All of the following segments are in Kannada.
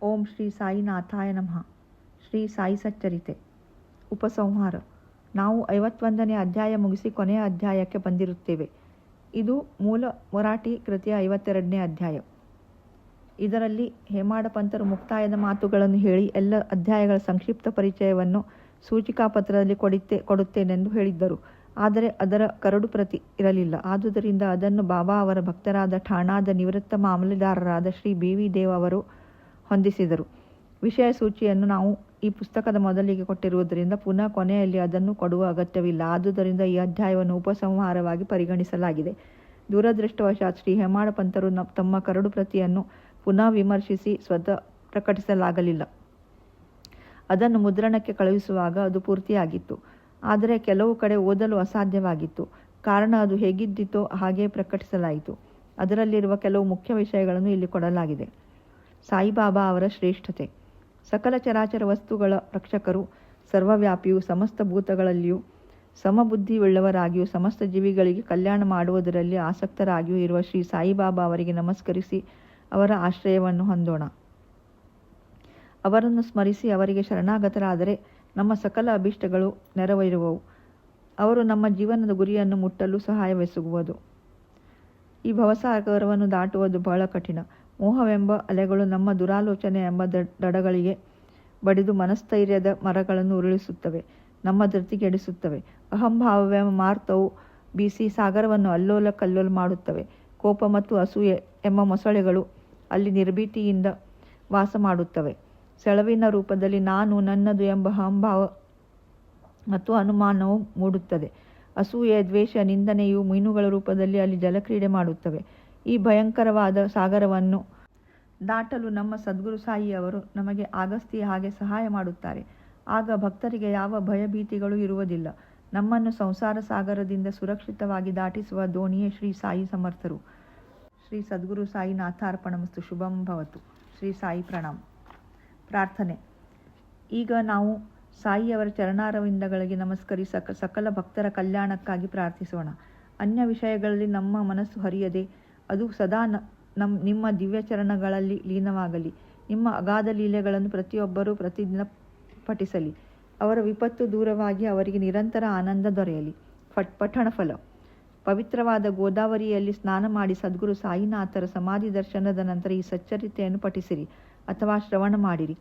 ಓಂ ಶ್ರೀ ಸಾಯಿನಾಥಾಯ ನಮಃ. ಶ್ರೀ ಸಾಯಿ ಸಚ್ಚರಿತೆ ಉಪಸಂಹಾರ. ನಾವು 51ನೇ ಅಧ್ಯಾಯ ಮುಗಿಸಿ ಕೊನೆಯ ಅಧ್ಯಾಯಕ್ಕೆ ಬಂದಿರುತ್ತೇವೆ. ಇದು ಮೂಲ ಮರಾಠಿ ಕೃತಿಯ 52ನೇ ಅಧ್ಯಾಯ. ಇದರಲ್ಲಿ ಹೇಮಾಡ ಪಂತರು ಮುಕ್ತಾಯದ ಮಾತುಗಳನ್ನು ಹೇಳಿ ಎಲ್ಲ ಅಧ್ಯಾಯಗಳ ಸಂಕ್ಷಿಪ್ತ ಪರಿಚಯವನ್ನು ಸೂಚಿಕಾಪತ್ರದಲ್ಲಿ ಕೊಡುತ್ತೇನೆಂದು ಹೇಳಿದ್ದರು. ಆದರೆ ಅದರ ಕರಡು ಪ್ರತಿ ಇರಲಿಲ್ಲ. ಆದುದರಿಂದ ಅದನ್ನು ಬಾಬಾ ಅವರ ಭಕ್ತರಾದ ಠಾಣಾದ ನಿವೃತ್ತ ಮಾಮಲೆದಾರರಾದ ಶ್ರೀ BV ದೇವ್ ಅವರು ಹೊಂದಿಸಿದರು. ವಿಷಯ ಸೂಚಿಯನ್ನು ನಾವು ಈ ಪುಸ್ತಕದ ಮೊದಲಿಗೆ ಕೊಟ್ಟಿರುವುದರಿಂದ ಪುನಃ ಕೊನೆಯಲ್ಲಿ ಅದನ್ನು ಕೊಡುವ ಅಗತ್ಯವಿಲ್ಲ. ಆದುದರಿಂದ ಈ ಅಧ್ಯಾಯವನ್ನು ಉಪಸಂಹಾರವಾಗಿ ಪರಿಗಣಿಸಲಾಗಿದೆ. ದುರದೃಷ್ಟವಶಾತ್ ಶ್ರೀ ಹೇಮಾಡ ಪಂತರು ತಮ್ಮ ಕರಡು ಪ್ರತಿಯನ್ನು ಪುನಃ ವಿಮರ್ಶಿಸಿ ಸ್ವತಃ ಪ್ರಕಟಿಸಲಾಗಲಿಲ್ಲ. ಅದನ್ನು ಮುದ್ರಣಕ್ಕೆ ಕಳುಹಿಸುವಾಗ ಅದು ಪೂರ್ತಿಯಾಗಿತ್ತು. ಆದರೆ ಕೆಲವು ಕಡೆ ಓದಲು ಅಸಾಧ್ಯವಾಗಿತ್ತು. ಕಾರಣ ಅದು ಹೇಗಿದ್ದಿತೋ ಹಾಗೇ ಪ್ರಕಟಿಸಲಾಯಿತು. ಅದರಲ್ಲಿರುವ ಕೆಲವು ಮುಖ್ಯ ವಿಷಯಗಳನ್ನು ಇಲ್ಲಿ ಕೊಡಲಾಗಿದೆ. ಸಾಯಿಬಾಬಾ ಅವರ ಶ್ರೇಷ್ಠತೆ. ಸಕಲ ಚರಾಚರ ವಸ್ತುಗಳ ರಕ್ಷಕರು, ಸರ್ವವ್ಯಾಪಿಯೂ ಸಮಸ್ತ ಭೂತಗಳಲ್ಲಿಯೂ ಸಮಬುದ್ಧಿಯುಳ್ಳವರಾಗಿಯೂ ಸಮಸ್ತ ಜೀವಿಗಳಿಗೆ ಕಲ್ಯಾಣ ಮಾಡುವುದರಲ್ಲಿ ಆಸಕ್ತರಾಗಿಯೂ ಇರುವ ಶ್ರೀ ಸಾಯಿಬಾಬಾ ಅವರಿಗೆ ನಮಸ್ಕರಿಸಿ ಅವರ ಆಶ್ರಯವನ್ನು ಹೊಂದೋಣ. ಅವರನ್ನು ಸ್ಮರಿಸಿ ಅವರಿಗೆ ಶರಣಾಗತರಾದರೆ ನಮ್ಮ ಸಕಲ ಅಭಿಷ್ಟಗಳು ನೆರವೇರುವವು. ಅವರು ನಮ್ಮ ಜೀವನದ ಗುರಿಯನ್ನು ಮುಟ್ಟಲು ಸಹಾಯವೆಸಗುವುದು. ಈ ಭವಸಾಗರವನ್ನು ದಾಟುವುದು ಬಹಳ ಕಠಿಣ. ಮೋಹವೆಂಬ ಅಲೆಗಳು ನಮ್ಮ ದುರಾಲೋಚನೆ ಎಂಬ ದಡಗಳಿಗೆ ಬಡಿದು ಮನಸ್ಥೈರ್ಯದ ಮರಗಳನ್ನು ಉರುಳಿಸುತ್ತವೆ, ನಮ್ಮ ಧೃತಿಗೆಡಿಸುತ್ತವೆ. ಅಹಂಭಾವವೆಂಬ ಮಾರ್ತವು ಬೀಸಿ ಸಾಗರವನ್ನು ಅಲ್ಲೋಲ ಕಲ್ಲೋಲ ಮಾಡುತ್ತವೆ. ಕೋಪ ಮತ್ತು ಅಸೂಯೆ ಎಂಬ ಮೊಸಳೆಗಳು ಅಲ್ಲಿ ನಿರ್ಭೀತಿಯಿಂದ ವಾಸ ಮಾಡುತ್ತವೆ. ಸೆಳವಿನ ರೂಪದಲ್ಲಿ ನಾನು ನನ್ನದು ಎಂಬ ಅಹಂಭಾವ ಮತ್ತು ಅನುಮಾನವು ಮೂಡುತ್ತದೆ. ಅಸೂಯೆ, ದ್ವೇಷ, ನಿಂದನೆಯು ಮೀನುಗಳ ರೂಪದಲ್ಲಿ ಅಲ್ಲಿ ಜಲಕ್ರೀಡೆ ಮಾಡುತ್ತವೆ. ಈ ಭಯಂಕರವಾದ ಸಾಗರವನ್ನು ದಾಟಲು ನಮ್ಮ ಸದ್ಗುರು ಸಾಯಿಯವರು ನಮಗೆ ಆಗಸ್ತಿಯ ಹಾಗೆ ಸಹಾಯ ಮಾಡುತ್ತಾರೆ. ಆಗ ಭಕ್ತರಿಗೆ ಯಾವ ಭಯಭೀತಿಗಳೂ ಇರುವುದಿಲ್ಲ. ನಮ್ಮನ್ನು ಸಂಸಾರ ಸಾಗರದಿಂದ ಸುರಕ್ಷಿತವಾಗಿ ದಾಟಿಸುವ ದೋಣಿಯೇ ಶ್ರೀ ಸಾಯಿ ಸಮರ್ಥರು. ಶ್ರೀ ಸದ್ಗುರು ಸಾಯಿನಾಥಾರ್ಪಣಮಸ್ತು. ಶುಭಂ ಭವತು. ಶ್ರೀ ಸಾಯಿ ಪ್ರಣಾಮ್. ಪ್ರಾರ್ಥನೆ. ಈಗ ನಾವು ಸಾಯಿಯವರ ಚರಣಾರವಿಂದಗಳಿಗೆ ನಮಸ್ಕರಿಸಿ ಸಕಲ ಭಕ್ತರ ಕಲ್ಯಾಣಕ್ಕಾಗಿ ಪ್ರಾರ್ಥಿಸೋಣ. ಅನ್ಯ ವಿಷಯಗಳಲ್ಲಿ ನಮ್ಮ ಮನಸ್ಸು ಹರಿಯದೆ ಅದು ಸದಾ ನಿಮ್ಮ ದಿವ್ಯ ಚರಣಗಳಲ್ಲಿ ಲೀನವಾಗಲಿ. ನಿಮ್ಮ ಅಗಾಧ ಲೀಲೆಗಳನ್ನು ಪ್ರತಿಯೊಬ್ಬರೂ ಪ್ರತಿದಿನ ಪಠಿಸಲಿ. ಅವರ ವಿಪತ್ತು ದೂರವಾಗಿ ಅವರಿಗೆ ನಿರಂತರ ಆನಂದ ದೊರೆಯಲಿ. ಪಠಣ ಫಲ. ಪವಿತ್ರವಾದ ಗೋದಾವರಿಯಲ್ಲಿ ಸ್ನಾನ ಮಾಡಿ ಸದ್ಗುರು ಸಾಯಿನಾಥರ ಸಮಾಧಿ ದರ್ಶನದ ನಂತರ ಈ ಸಚ್ಚರಿತೆಯನ್ನು ಪಠಿಸಿರಿ ಅಥವಾ ಶ್ರವಣ ಮಾಡಿರಿ.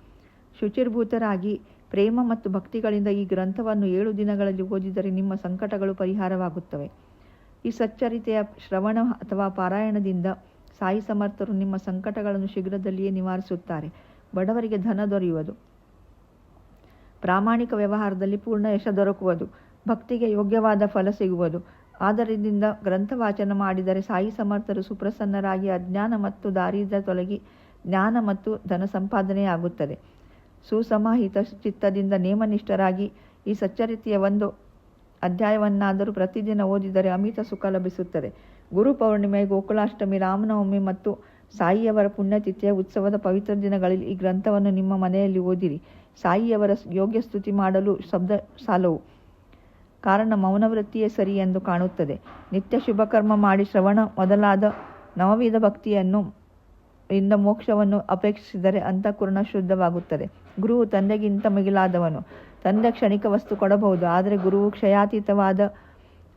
ಶುಚಿರ್ಭೂತರಾಗಿ ಪ್ರೇಮ ಮತ್ತು ಭಕ್ತಿಗಳಿಂದ ಈ ಗ್ರಂಥವನ್ನು 7 ದಿನಗಳಲ್ಲಿ ಓದಿದರೆ ನಿಮ್ಮ ಸಂಕಟಗಳು ಪರಿಹಾರವಾಗುತ್ತವೆ. ಈ ಸಚ್ಚರಿತೆಯ ಶ್ರವಣ ಅಥವಾ ಪಾರಾಯಣದಿಂದ ಸಾಯಿ ಸಮರ್ಥರು ನಿಮ್ಮ ಸಂಕಟಗಳನ್ನು ಶೀಘ್ರದಲ್ಲಿಯೇ ನಿವಾರಿಸುತ್ತಾರೆ. ಬಡವರಿಗೆ ಧನ ದೊರೆಯುವುದು, ಪ್ರಾಮಾಣಿಕ ವ್ಯವಹಾರದಲ್ಲಿ ಪೂರ್ಣ ಯಶ ದೊರಕುವುದು, ಭಕ್ತಿಗೆ ಯೋಗ್ಯವಾದ ಫಲ ಸಿಗುವುದು. ಆದ್ದರಿಂದ ಗ್ರಂಥ ವಾಚನ ಮಾಡಿದರೆ ಸಾಯಿ ಸಮರ್ಥರು ಸುಪ್ರಸನ್ನರಾಗಿ ಅಜ್ಞಾನ ಮತ್ತು ದಾರಿದ್ರ್ಯ ತೊಲಗಿ ಜ್ಞಾನ ಮತ್ತು ಧನ ಸಂಪಾದನೆಯಾಗುತ್ತದೆ. ಸುಸಮಾಹಿತ ಚಿತ್ತದಿಂದ ನೇಮನಿಷ್ಠರಾಗಿ ಈ ಸಚ್ಚರಿತೆಯ ಒಂದು ಅಧ್ಯಾಯವನ್ನಾದರೂ ಪ್ರತಿದಿನ ಓದಿದರೆ ಅಮಿತ ಸುಖ ಲಭಿಸುತ್ತದೆ. ಗುರು ಪೌರ್ಣಿಮೆ, ಗೋಕುಲಾಷ್ಟಮಿ, ರಾಮನವಮಿ ಮತ್ತು ಸಾಯಿಯವರ ಪುಣ್ಯತಿಥಿಯ ಉತ್ಸವದ ಪವಿತ್ರ ದಿನಗಳಲ್ಲಿ ಈ ಗ್ರಂಥವನ್ನು ನಿಮ್ಮ ಮನೆಯಲ್ಲಿ ಓದಿರಿ. ಸಾಯಿಯವರ ಯೋಗ್ಯ ಸ್ತುತಿ ಮಾಡಲು ಶಬ್ದ ಸಾಲವು. ಕಾರಣ ಮೌನವೃತ್ತಿಯೇ ಸರಿ ಎಂದು ಕಾಣುತ್ತದೆ. ನಿತ್ಯ ಶುಭಕರ್ಮ ಮಾಡಿ ಶ್ರವಣ ಮೊದಲಾದ ನವವಿಧ ಭಕ್ತಿಯನ್ನು ಇಂದ ಮೋಕ್ಷವನ್ನು ಅಪೇಕ್ಷಿಸಿದರೆ ಅಂತಃಕರಣ ಶುದ್ಧವಾಗುತ್ತದೆ. ಗುರುವು ತಂದೆಗಿಂತ ಮಿಗಿಲಾದವನು. ತಂದೆ ಕ್ಷಣಿಕ ವಸ್ತು ಕೊಡಬಹುದು, ಆದರೆ ಗುರುವು ಕ್ಷಯಾತೀತವಾದ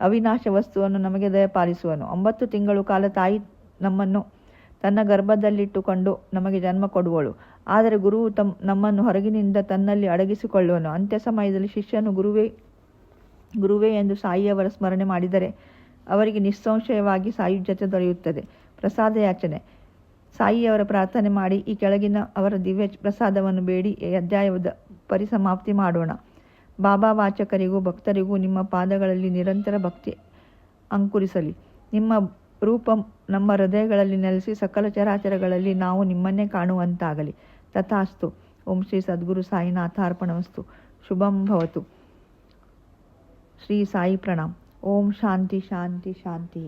ಅವಿನಾಶ ವಸ್ತುವನ್ನು ನಮಗೆ ದಯಪಾಲಿಸುವನು. 9 ತಿಂಗಳು ಕಾಲ ತಾಯಿ ನಮ್ಮನ್ನು ತನ್ನ ಗರ್ಭದಲ್ಲಿಟ್ಟುಕೊಂಡು ನಮಗೆ ಜನ್ಮ ಕೊಡುವಳು. ಆದರೆ ಗುರುವು ನಮ್ಮನ್ನು ಹೊರಗಿನಿಂದ ತನ್ನಲ್ಲಿ ಅಡಗಿಸಿಕೊಳ್ಳುವನು. ಅಂತ್ಯ ಸಮಯದಲ್ಲಿ ಶಿಷ್ಯನು ಗುರುವೇ ಎಂದು ಸಾಯಿಯವರ ಸ್ಮರಣೆ ಮಾಡಿದರೆ ಅವರಿಗೆ ನಿಸ್ಸಂಶಯವಾಗಿ ಸಾಯುಜ್ಯತೆ ದೊರೆಯುತ್ತದೆ. ಪ್ರಸಾದ ಯಾಚನೆ. ಸಾಯಿಯವರ ಪ್ರಾರ್ಥನೆ ಮಾಡಿ ಈ ಕೆಳಗಿನ ಅವರ ದಿವ್ಯ ಪ್ರಸಾದವನ್ನು ಬೇಡಿ ಈ ಅಧ್ಯಾಯದ ಪರಿಸಮಾಪ್ತಿ ಮಾಡೋಣ. ಬಾಬಾ ವಾಚಕರಿಗೂ ಭಕ್ತರಿಗೂ ನಿಮ್ಮ ಪಾದಗಳಲ್ಲಿ ನಿರಂತರ ಭಕ್ತಿ ಅಂಕುರಿಸಲಿ. ನಿಮ್ಮ ರೂಪ ನಮ್ಮ ಹೃದಯಗಳಲ್ಲಿ ನೆಲೆಸಿ ಸಕಲ ಚರಾಚರಗಳಲ್ಲಿ ನಾವು ನಿಮ್ಮನ್ನೇ ಕಾಣುವಂತಾಗಲಿ. ತಥಾಸ್ತು. ಓಂ ಶ್ರೀ ಸದ್ಗುರು ಸಾಯಿನಾಥಾರ್ಪಣಮಸ್ತು. ಶುಭಂ ಭವತು. ಶ್ರೀ ಸಾಯಿ ಪ್ರಣಾಮ್. ಓಂ ಶಾಂತಿ ಶಾಂತಿ ಶಾಂತಿ.